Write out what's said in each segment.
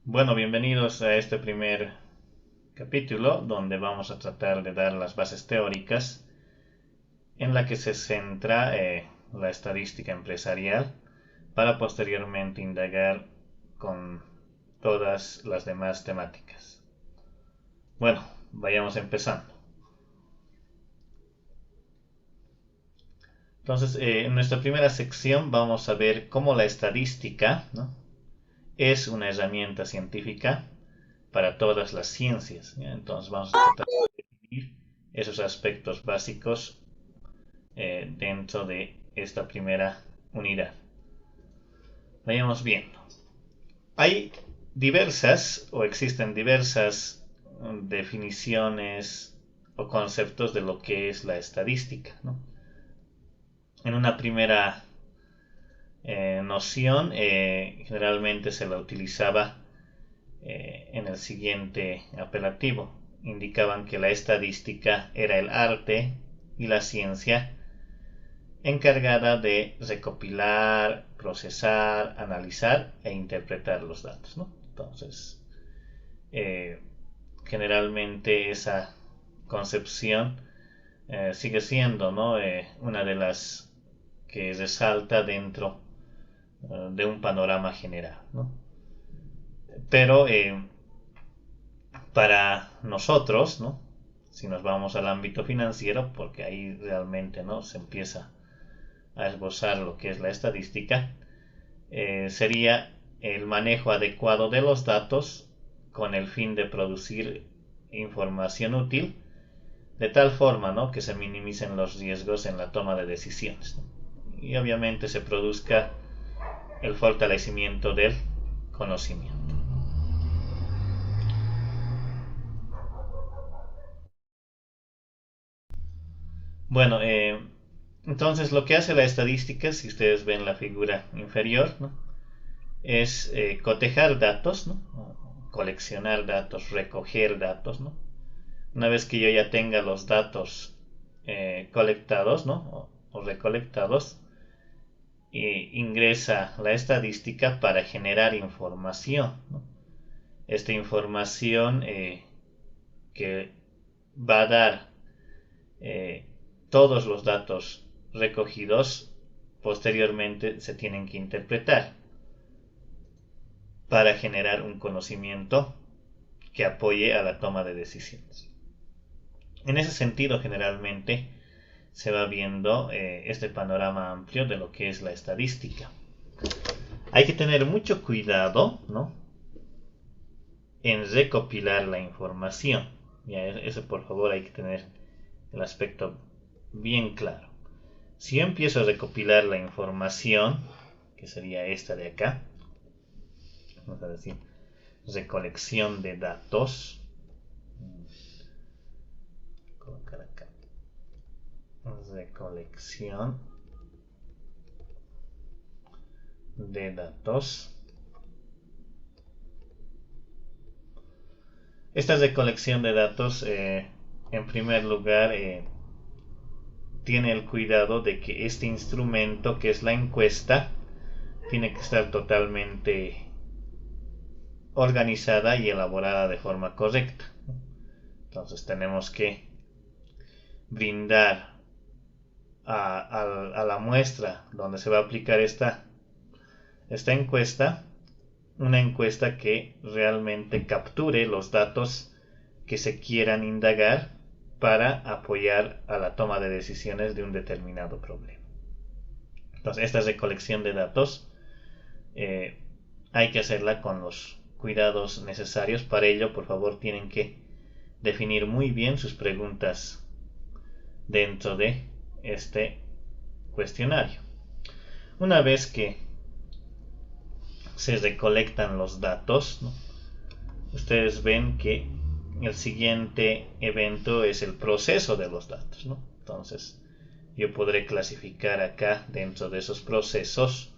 Bueno, bienvenidos a este primer capítulo donde vamos a tratar de dar las bases teóricas en la que se centra la estadística empresarial para posteriormente indagar con todas las demás temáticas. Bueno, vayamos empezando. Entonces, en nuestra primera sección vamos a ver cómo la estadística, ¿no?, es una herramienta científica para todas las ciencias, ¿ya? Entonces vamos a tratar de definir esos aspectos básicos dentro de esta primera unidad. Vayamos viendo. Hay diversas o existen diversas definiciones o conceptos de lo que es la estadística, ¿no? En una primera noción generalmente se la utilizaba en el siguiente apelativo. Indicaban que la estadística era el arte y la ciencia encargada de recopilar, procesar, analizar e interpretar los datos, ¿no? Entonces, eh, generalmente esa concepción sigue siendo, ¿no?, una de las que resalta dentro de un panorama general, ¿no? Pero para nosotros, ¿no?, si nos vamos al ámbito financiero, porque ahí realmente, ¿no?, se empieza a esbozar lo que es la estadística, sería el manejo adecuado de los datos con el fin de producir información útil de tal forma, ¿no?, que se minimicen los riesgos en la toma de decisiones, ¿no?, y obviamente se produzca el fortalecimiento del conocimiento. Bueno, entonces lo que hace la estadística, si ustedes ven la figura inferior, ¿no?, es cotejar datos, ¿no?, coleccionar datos, recoger datos, ¿no? Una vez que yo ya tenga los datos colectados, ¿no?, o recolectados, ingresa la estadística para generar información, ¿no? Esta información que va a dar eh, todos los datos recogidos posteriormente se tienen que interpretar para generar un conocimiento que apoye a la toma de decisiones. En ese sentido, generalmente se va viendo este panorama amplio de lo que es la estadística. Hay que tener mucho cuidado, ¿no?, en recopilar la información. Ya, eso por favor hay que tener el aspecto bien claro. Si yo empiezo a recopilar la información, que sería esta de acá, vamos a decir recolección de datos, colocar acá, recolección de datos. Esta recolección de datos, en primer lugar, tiene el cuidado de que este instrumento, que es la encuesta, tiene que estar totalmente organizada y elaborada de forma correcta. Entonces tenemos que brindar a la muestra donde se va a aplicar esta encuesta, una encuesta que realmente capture los datos que se quieran indagar para apoyar a la toma de decisiones de un determinado problema. Entonces, esta recolección de datos eh, hay que hacerla con los cuidados necesarios. Para ello, por favor, tienen que definir muy bien sus preguntas dentro de este cuestionario. Una vez que se recolectan los datos, ¿no?, ustedes ven que el siguiente evento es el proceso de los datos, ¿no? Entonces, yo podré clasificar acá dentro de esos procesos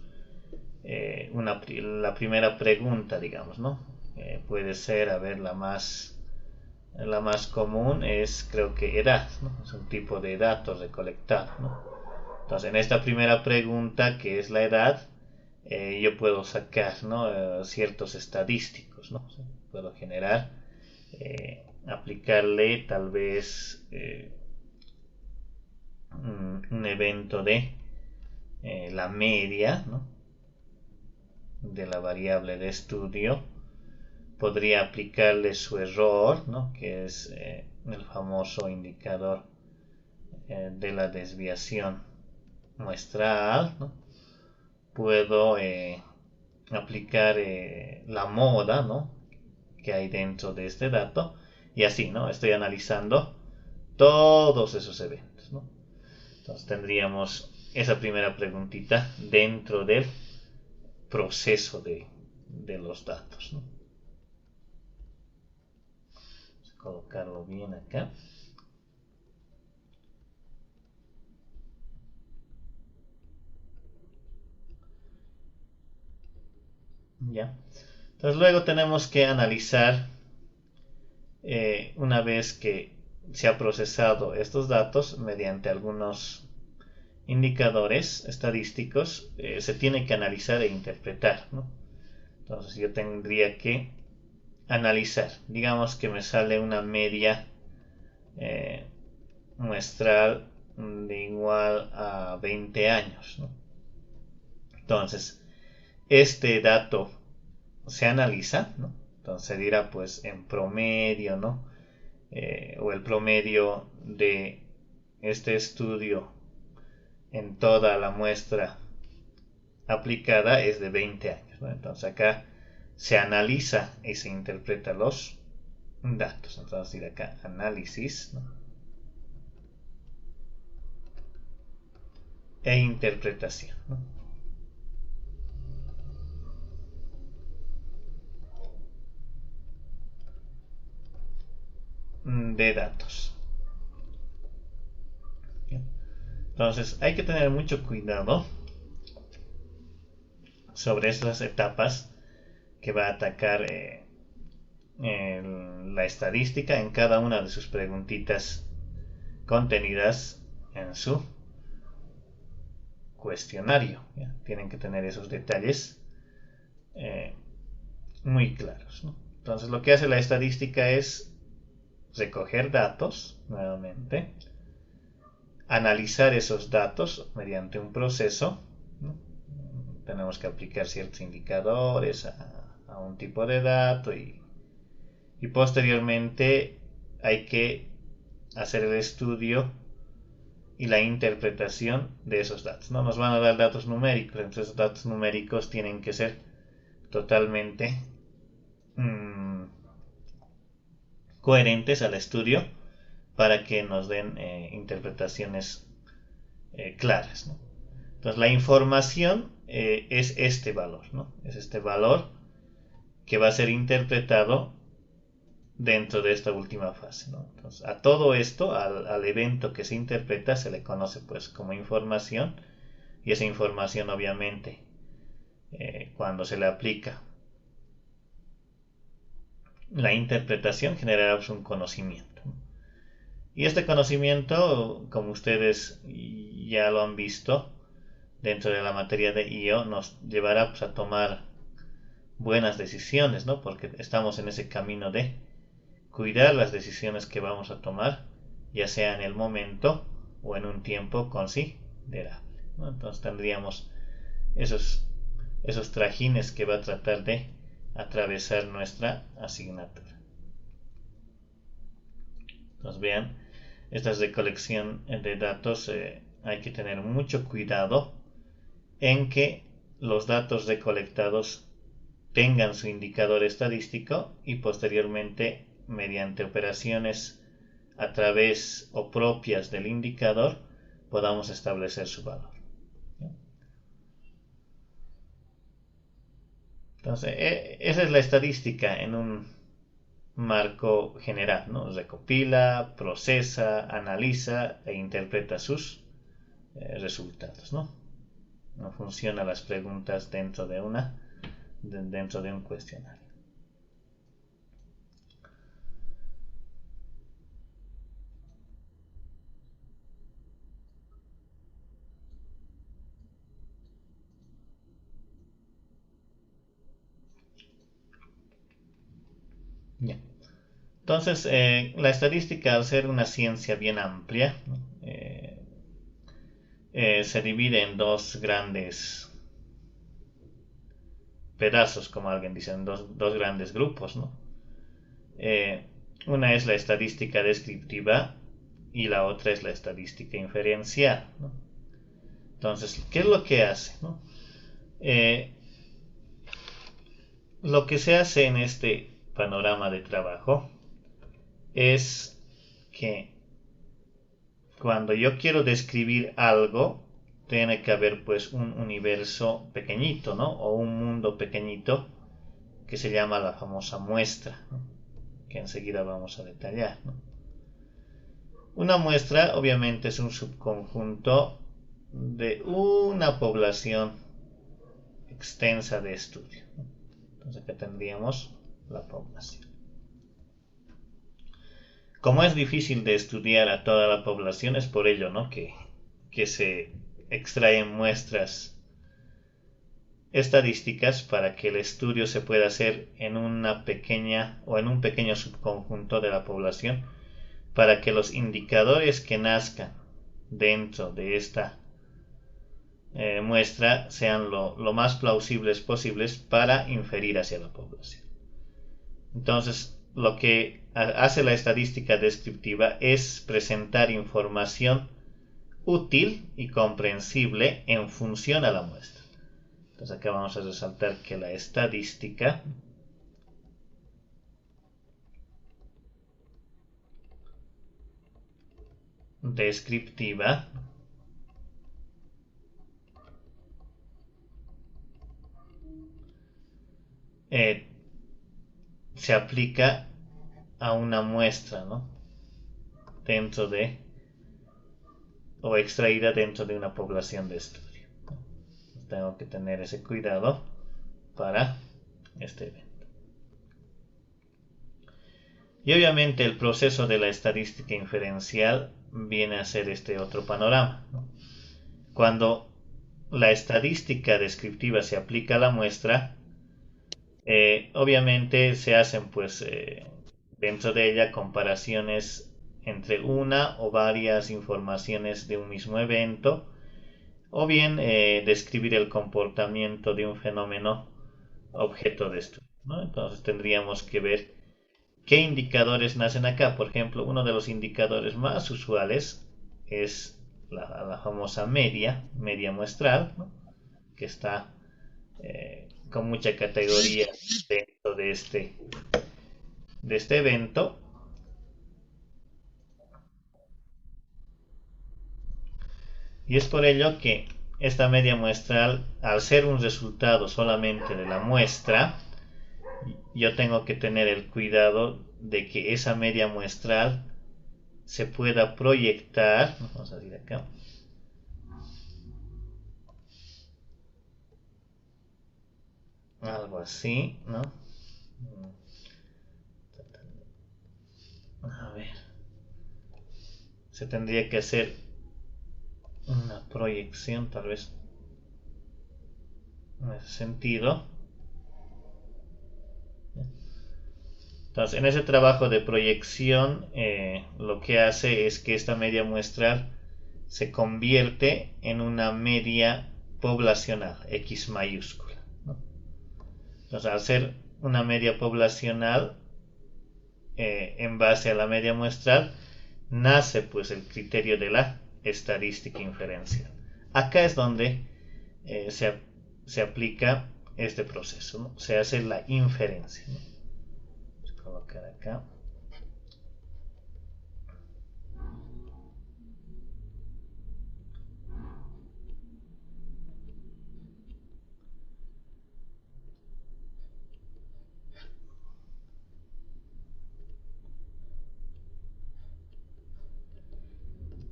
la primera pregunta, digamos, ¿no? Puede ser, a ver, la más común es, creo que edad, ¿no? Es un tipo de datos recolectado, ¿no? Entonces, en esta primera pregunta, que es la edad, yo puedo sacar, ¿no?, ciertos estadísticos, estadísticos, ¿no? O sea, puedo generar, aplicarle tal vez un evento de la media, ¿no?, de la variable de estudio. Podría aplicarle su error, ¿no?, que es el famoso indicador de la desviación muestral, ¿no? Puedo aplicar la moda, ¿no?, que hay dentro de este dato, y así, ¿no? Estoy analizando todos esos eventos, ¿no? Entonces tendríamos esa primera preguntita dentro del proceso de los datos, ¿no? Vamos a colocarlo bien acá. Ya. Entonces luego tenemos que analizar, una vez que se ha procesado estos datos mediante algunos indicadores estadísticos, se tiene que analizar e interpretar, ¿no? Entonces yo tendría que analizar, digamos que me sale una media eh, muestral de igual a 20 años, ¿no? Entonces este dato se analiza, ¿no? Entonces se dirá pues en promedio, ¿no? O el promedio de este estudio en toda la muestra aplicada es de 20 años, ¿no? Entonces acá se analiza y se interpreta los datos. Entonces ir acá análisis, ¿no?, e interpretación, ¿no?, de datos. Entonces hay que tener mucho cuidado sobre estas etapas que va a atacar la estadística en cada una de sus preguntitas contenidas en su cuestionario, ¿ya? Tienen que tener esos detalles eh, muy claros, ¿no? Entonces lo que hace la estadística es recoger datos nuevamente, analizar esos datos mediante un proceso, ¿no? Tenemos que aplicar ciertos indicadores a un tipo de dato y posteriormente hay que hacer el estudio y la interpretación de esos datos, ¿no? Nos van a dar datos numéricos, entonces esos datos numéricos tienen que ser totalmente coherentes al estudio para que nos den interpretaciones claras, ¿no? Entonces la información es este valor, ¿no? Es este valor que va a ser interpretado dentro de esta última fase, ¿no? Entonces, a todo esto, al evento que se interpreta, se le conoce pues como información, y esa información obviamente cuando se le aplica la interpretación generará pues, un conocimiento, ¿no? Y este conocimiento, como ustedes ya lo han visto dentro de la materia de IO, nos llevará pues, a tomar buenas decisiones, ¿no? Porque estamos en ese camino de cuidar las decisiones que vamos a tomar, ya sea en el momento o en un tiempo considerable, ¿no? Entonces tendríamos esos trajines que va a tratar de atravesar nuestra asignatura. Entonces vean, esta recolección de datos hay que tener mucho cuidado en que los datos recolectados tengan su indicador estadístico y posteriormente mediante operaciones a través o propias del indicador podamos establecer su valor. Entonces, esa es la estadística en un marco general, ¿no? Recopila, procesa, analiza e interpreta sus resultados, ¿no? No funcionan las preguntas dentro de un cuestionario. Ya. Entonces, la estadística, al ser una ciencia bien amplia, ¿no? Se divide en dos grandes pedazos, como alguien dice, en dos grandes grupos, ¿no? Eh, una es la estadística descriptiva y la otra es la estadística inferencial, ¿no? Entonces, ¿qué es lo que hace, ¿no? Eh, lo que se hace en este panorama de trabajo es que cuando yo quiero describir algo, tiene que haber pues un universo pequeñito, ¿no? O un mundo pequeñito que se llama la famosa muestra, ¿no? Que enseguida vamos a detallar, ¿no? Una muestra obviamente es un subconjunto de una población extensa de estudio, ¿no? Entonces acá tendríamos la población. Como es difícil de estudiar a toda la población, es por ello, ¿no? que se extraen muestras estadísticas para que el estudio se pueda hacer en una pequeña o en un pequeño subconjunto de la población, para que los indicadores que nazcan dentro de esta muestra sean lo más plausibles posibles para inferir hacia la población. Entonces, lo que hace la estadística descriptiva es presentar información útil y comprensible en función a la muestra. Entonces acá vamos a resaltar que la estadística descriptiva se aplica a una muestra, ¿no? Dentro de o extraída dentro de una población de estudio. Tengo que tener ese cuidado para este evento. Y obviamente el proceso de la estadística inferencial viene a ser este otro panorama, ¿no? Cuando la estadística descriptiva se aplica a la muestra, obviamente se hacen pues dentro de ella comparaciones entre una o varias informaciones de un mismo evento, o bien describir el comportamiento de un fenómeno objeto de estudio, ¿no? Entonces tendríamos que ver qué indicadores nacen acá. Por ejemplo, uno de los indicadores más usuales es la famosa media muestral, ¿no? Que está con mucha categoría dentro de este evento. Y es por ello que esta media muestral, al ser un resultado solamente de la muestra, yo tengo que tener el cuidado de que esa media muestral se pueda proyectar. Vamos a ir acá. Algo así, ¿no? A ver. Se tendría que hacer una proyección, tal vez, en ese sentido. Entonces, en ese trabajo de proyección, lo que hace es que esta media muestral se convierte en una media poblacional, X mayúscula, ¿no? Entonces, al ser una media poblacional, en base a la media muestral, nace pues el criterio de la estadística inferencial. Acá es donde se aplica este proceso, ¿no? Se hace la inferencia, ¿no? Vamos a colocar acá.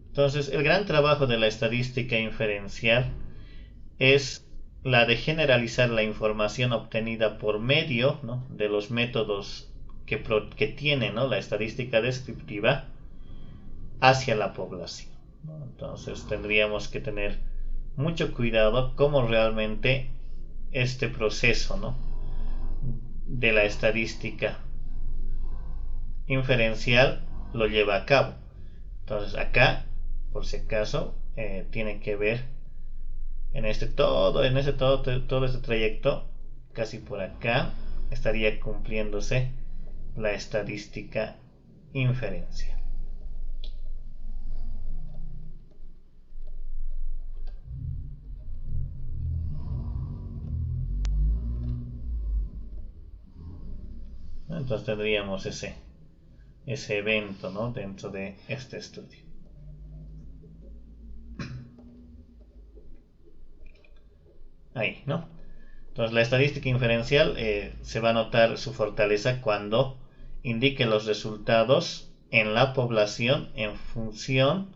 Entonces, el gran trabajo de la estadística inferencial es la de generalizar la información obtenida por medio, ¿no?, de los métodos que tiene, ¿no?, la estadística descriptiva hacia la población, ¿no? Entonces tendríamos que tener mucho cuidado cómo realmente este proceso, ¿no?, de la estadística inferencial lo lleva a cabo. Entonces acá, por si acaso, tiene que ver en todo este trayecto, casi por acá, estaría cumpliéndose la estadística inferencial. Entonces tendríamos ese evento, ¿no?, dentro de este estudio. Ahí, ¿no? Entonces la estadística inferencial se va a notar su fortaleza cuando indique los resultados en la población en función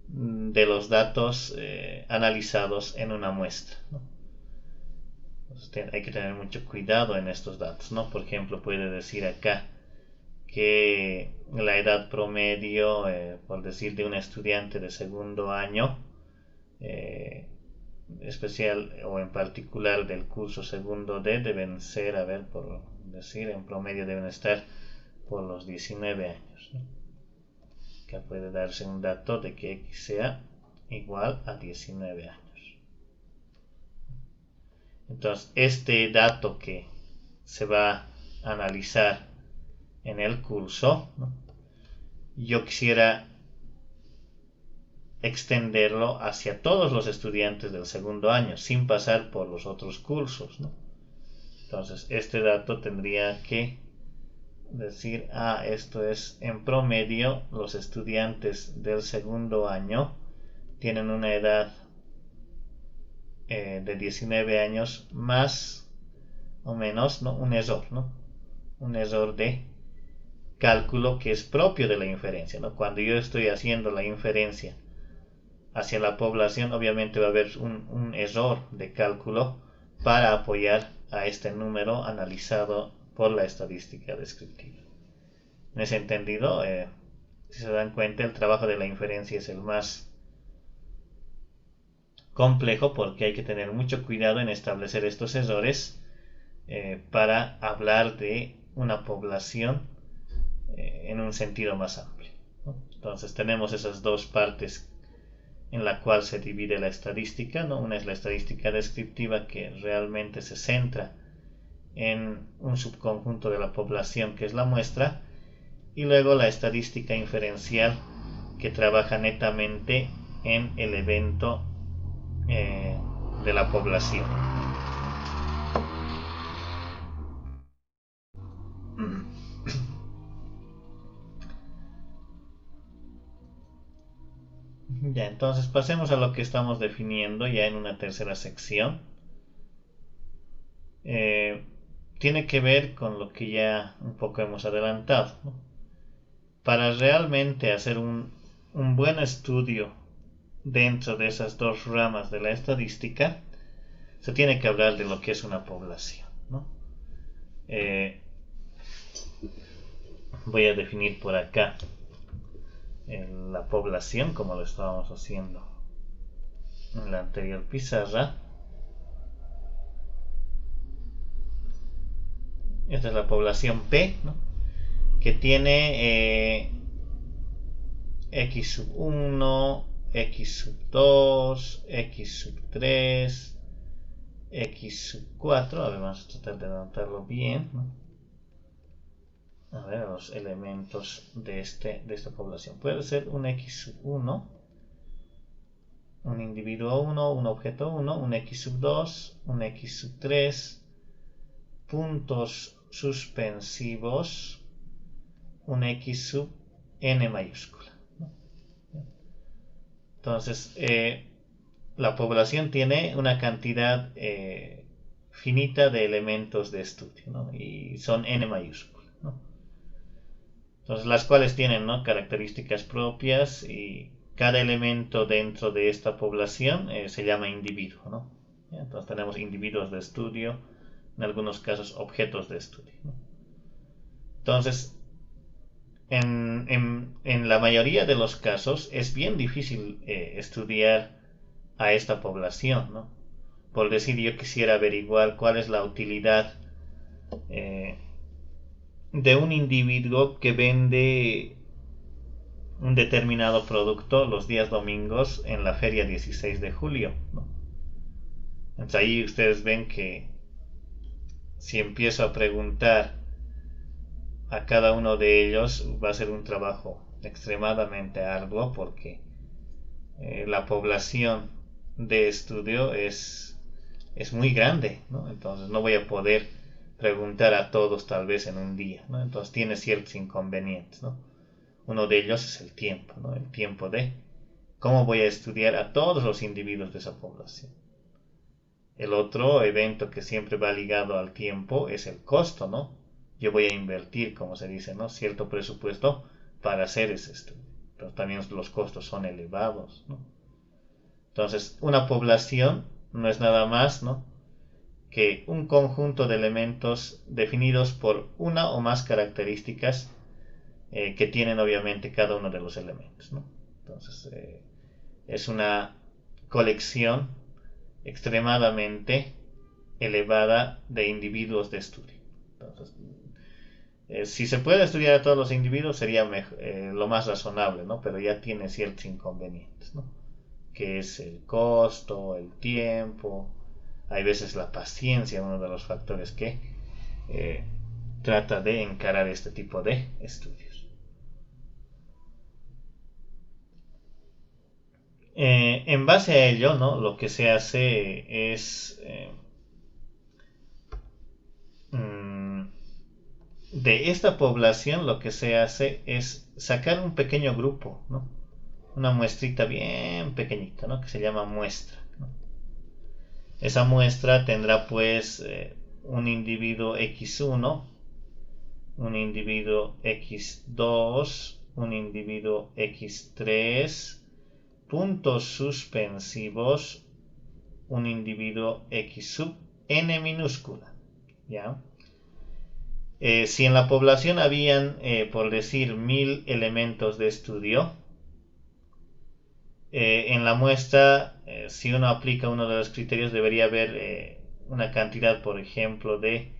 de los datos analizados en una muestra, ¿no? Entonces, hay que tener mucho cuidado en estos datos, ¿no? Por ejemplo, puede decir acá que la edad promedio, por decir, de un estudiante de segundo año, especial o en particular del curso segundo D, deben ser, a ver, por decir, en promedio deben estar por los 19 años, ¿no? Que puede darse un dato de que X sea igual a 19 años. Entonces, este dato que se va a analizar en el curso, ¿no?, yo quisiera extenderlo hacia todos los estudiantes del segundo año, sin pasar por los otros cursos, ¿no? Entonces, este dato tendría que decir, esto es en promedio, los estudiantes del segundo año tienen una edad de 19 años más o menos, ¿no?, un error, ¿no?, un error de cálculo que es propio de la inferencia, ¿no? Cuando yo estoy haciendo la inferencia hacia la población, obviamente va a haber un error de cálculo para apoyar a este número analizado por la estadística descriptiva. En ese entendido, si se dan cuenta, el trabajo de la inferencia es el más complejo porque hay que tener mucho cuidado en establecer estos errores para hablar de una población en un sentido más amplio, ¿no? Entonces tenemos esas dos partes en la cual se divide la estadística, ¿no? Una es la estadística descriptiva, que realmente se centra en un subconjunto de la población que es la muestra, y luego la estadística inferencial, que trabaja netamente en el evento de la población. Ya, entonces pasemos a lo que estamos definiendo ya en una tercera sección. Tiene que ver con lo que ya un poco hemos adelantado, ¿no? Para realmente hacer un buen estudio dentro de esas dos ramas de la estadística, se tiene que hablar de lo que es una población, ¿no? Voy a definir por acá la población, como lo estábamos haciendo en la anterior pizarra. Esta es la población P, ¿no?, que tiene X sub 1, X sub 2, X sub 3, X sub 4. A ver, vamos a tratar de anotarlo bien, ¿no? A ver, los elementos de esta población. Puede ser un X sub 1, un individuo 1, un objeto 1, un X sub 2, un X sub 3, puntos suspensivos, un X sub n mayúscula, ¿no? Entonces, la población tiene una cantidad finita de elementos de estudio, ¿no?, y son n mayúscula, ¿no? Entonces, las cuales tienen, ¿no?, características propias, y cada elemento dentro de esta población se llama individuo, ¿no? Entonces tenemos individuos de estudio, en algunos casos objetos de estudio, ¿no? Entonces, en la mayoría de los casos es bien difícil estudiar a esta población, ¿no? Por decir, yo quisiera averiguar cuál es la utilidad de un individuo que vende un determinado producto los días domingos en la feria 16 de julio, ¿no? Entonces ahí ustedes ven que si empiezo a preguntar a cada uno de ellos va a ser un trabajo extremadamente arduo porque la población de estudio es muy grande, ¿no? Entonces no voy a poder preguntar a todos tal vez en un día, ¿no? Entonces tiene ciertos inconvenientes, ¿no? Uno de ellos es el tiempo, ¿no? El tiempo de cómo voy a estudiar a todos los individuos de esa población. El otro evento que siempre va ligado al tiempo es el costo, ¿no? Yo voy a invertir, como se dice, ¿no? Cierto presupuesto para hacer ese estudio. Pero también los costos son elevados, ¿no? Entonces, una población no es nada más, ¿no?, que un conjunto de elementos definidos por una o más características que tienen obviamente cada uno de los elementos, ¿no? Entonces, es una colección extremadamente elevada de individuos de estudio. Entonces, si se puede estudiar a todos los individuos sería lo más razonable, ¿no? Pero ya tiene ciertos inconvenientes, ¿no? Que es el costo, el tiempo, hay veces la paciencia, uno de los factores que eh, trata de encarar este tipo de estudios. En base a ello, ¿no?, lo que se hace es de esta población lo que se hace es sacar un pequeño grupo, ¿no?, una muestrita bien pequeñita, ¿no?, que se llama muestra, ¿no? Esa muestra tendrá pues un individuo X1, un individuo X2, un individuo X3, puntos suspensivos, un individuo X sub n minúscula, ¿ya? Si en la población habían, por decir, 1000 elementos de estudio, en la muestra, si uno aplica uno de los criterios, debería haber una cantidad, por ejemplo, de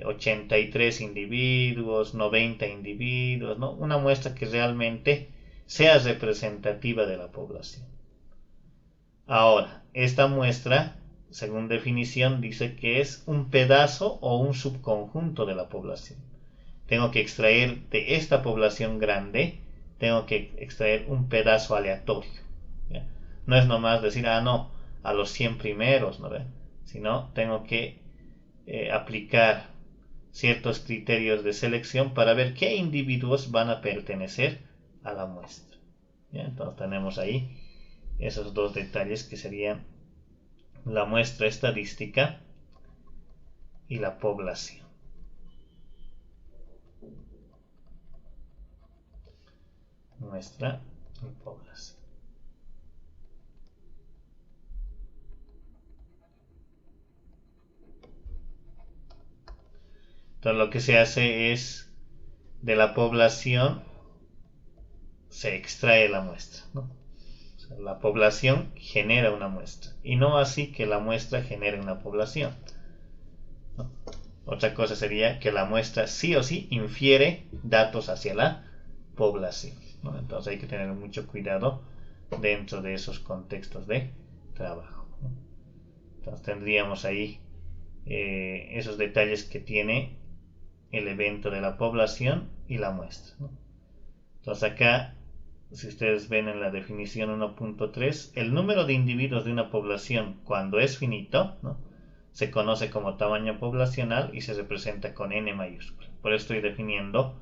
83 individuos, 90 individuos, ¿no? Una muestra que realmente sea representativa de la población. Ahora, esta muestra, según definición, dice que es un pedazo o un subconjunto de la población. Tengo que extraer de esta población grande, tengo que extraer un pedazo aleatorio, ¿ya? No es nomás decir, no, a los 100 primeros, ¿no? Sino tengo que aplicar ciertos criterios de selección para ver qué individuos van a pertenecer a la muestra, ¿ya? Entonces tenemos ahí esos dos detalles que serían la muestra estadística y la población. Muestra y población. Entonces lo que se hace es, de la población se extrae la muestra, ¿no? O sea, la población genera una muestra y no así que la muestra genere una población, ¿no? Otra cosa sería que la muestra sí o sí infiere datos hacia la población, ¿no? Entonces hay que tener mucho cuidado dentro de esos contextos de trabajo, ¿no? Entonces tendríamos ahí esos detalles que tiene el evento de la población y la muestra, ¿no? Entonces acá, si ustedes ven en la definición 1.3, el número de individuos de una población cuando es finito, ¿no?, se conoce como tamaño poblacional y se representa con n mayúscula. Por eso estoy definiendo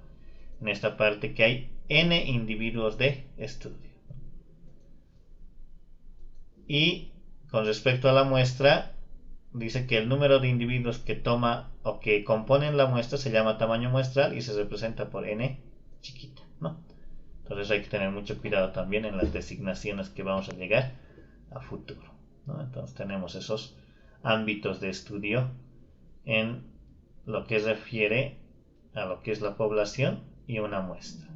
en esta parte que hay n individuos de estudio. Y con respecto a la muestra, dice que el número de individuos que toma o que componen la muestra se llama tamaño muestral y se representa por n chiquita, ¿no? Entonces hay que tener mucho cuidado también en las designaciones que vamos a llegar a futuro, ¿no? Entonces tenemos esos ámbitos de estudio en lo que refiere a lo que es la población y una muestra.